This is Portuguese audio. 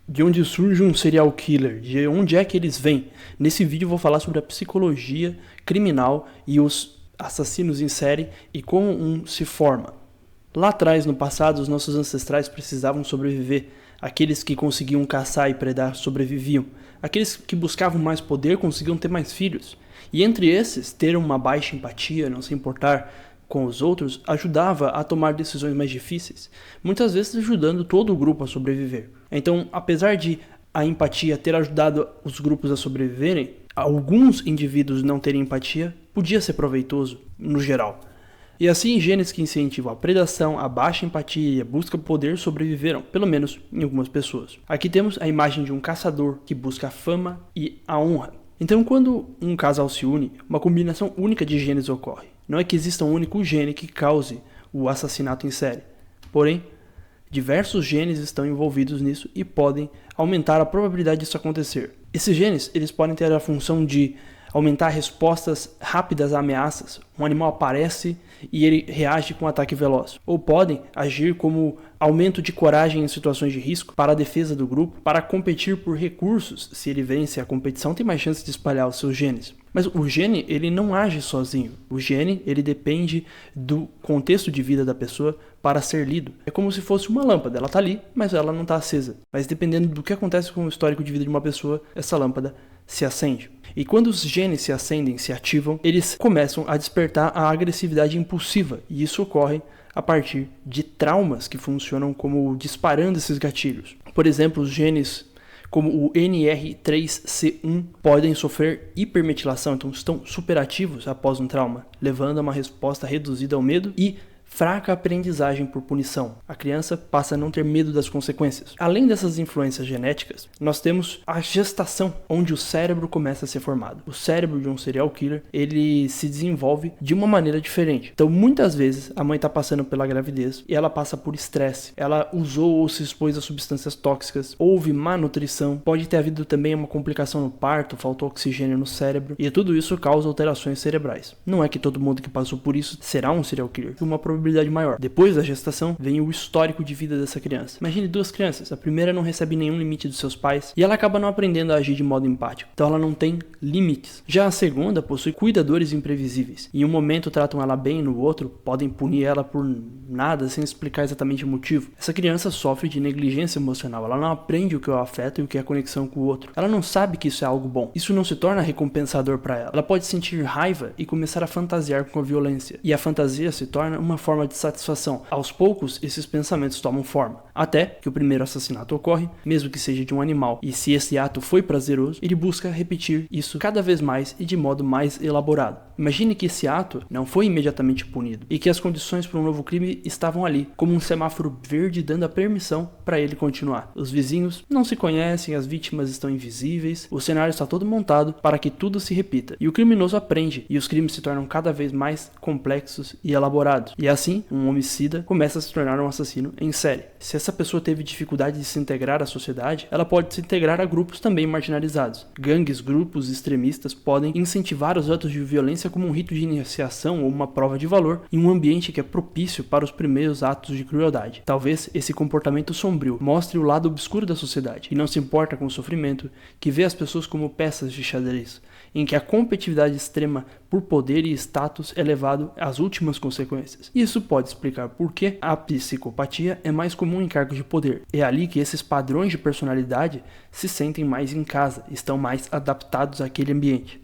De onde surge um serial killer? De onde é que eles vêm? Nesse vídeo eu vou falar sobre a psicologia criminal e os assassinos em série e como um se forma. Lá atrás, no passado, os nossos ancestrais precisavam sobreviver. Aqueles que conseguiam caçar e predar sobreviviam. Aqueles que buscavam mais poder conseguiam ter mais filhos. E entre esses, ter uma baixa empatia, não se importar com os outros, ajudava a tomar decisões mais difíceis, muitas vezes ajudando todo o grupo a sobreviver. Então, apesar de a empatia ter ajudado os grupos a sobreviverem, alguns indivíduos não terem empatia podia ser proveitoso no geral. E assim, genes que incentivam a predação, a baixa empatia e a busca por poder sobreviveram, pelo menos em algumas pessoas. Aqui temos a imagem de um caçador que busca a fama e a honra. Então, quando um casal se une, uma combinação única de genes ocorre. Não é que exista um único gene que cause o assassinato em série. Porém, diversos genes estão envolvidos nisso e podem aumentar a probabilidade disso acontecer. Esses genes, eles podem ter a função de aumentar respostas rápidas a ameaças. Um animal aparece e ele reage com um ataque veloz. Ou podem agir como aumento de coragem em situações de risco, para a defesa do grupo, para competir por recursos. Se ele vence a competição, tem mais chance de espalhar os seus genes. Mas o gene, ele não age sozinho. O gene, ele depende do contexto de vida da pessoa para ser lido. É como se fosse uma lâmpada. Ela está ali, mas ela não está acesa. Mas dependendo do que acontece com o histórico de vida de uma pessoa, essa lâmpada se acende. E quando os genes se acendem, se ativam, eles começam a despertar a agressividade impulsiva. E isso ocorre a partir de traumas que funcionam como disparando esses gatilhos. Por exemplo, os genes como o NR3C1 podem sofrer hipermetilação, então estão superativos após um trauma, levando a uma resposta reduzida ao medo e fraca aprendizagem por punição. A criança passa a não ter medo das consequências. Além dessas influências genéticas, nós temos a gestação, onde o cérebro começa a ser formado. O cérebro de um serial killer, ele se desenvolve de uma maneira diferente. Então, muitas vezes, a mãe está passando pela gravidez e ela passa por estresse. Ela usou ou se expôs a substâncias tóxicas, houve má nutrição, pode ter havido também uma complicação no parto, faltou oxigênio no cérebro, e tudo isso causa alterações cerebrais. Não é que todo mundo que passou por isso será um serial killer, uma probabilidade maior. Depois da gestação, vem o histórico de vida dessa criança. Imagine duas crianças. A primeira não recebe nenhum limite dos seus pais e ela acaba não aprendendo a agir de modo empático. Então ela não tem limites. Já a segunda possui cuidadores imprevisíveis. Em um momento tratam ela bem, no outro podem punir ela por nada, sem explicar exatamente o motivo. Essa criança sofre de negligência emocional. Ela não aprende o que é o afeto e o que é a conexão com o outro. Ela não sabe que isso é algo bom. Isso não se torna recompensador para ela. Ela pode sentir raiva e começar a fantasiar com a violência. E a fantasia se torna uma forma de satisfação. Aos poucos, esses pensamentos tomam forma, até que o primeiro assassinato ocorre, mesmo que seja de um animal, e se esse ato foi prazeroso, ele busca repetir isso cada vez mais e de modo mais elaborado. Imagine que esse ato não foi imediatamente punido, e que as condições para um novo crime estavam ali, como um semáforo verde dando a permissão para ele continuar. Os vizinhos não se conhecem, as vítimas estão invisíveis, o cenário está todo montado para que tudo se repita, e o criminoso aprende, e os crimes se tornam cada vez mais complexos e elaborados. E assim, um homicida começa a se tornar um assassino em série. Se essa pessoa teve dificuldade de se integrar à sociedade, ela pode se integrar a grupos também marginalizados. Gangues, grupos extremistas podem incentivar os atos de violência como um rito de iniciação ou uma prova de valor em um ambiente que é propício para os primeiros atos de crueldade. Talvez esse comportamento sombrio mostre o lado obscuro da sociedade e não se importa com o sofrimento, que vê as pessoas como peças de xadrez, em que a competitividade extrema por poder e status é levado às últimas consequências. Isso pode explicar por que a psicopatia é mais comum em cargos de poder. É ali que esses padrões de personalidade se sentem mais em casa, estão mais adaptados àquele ambiente.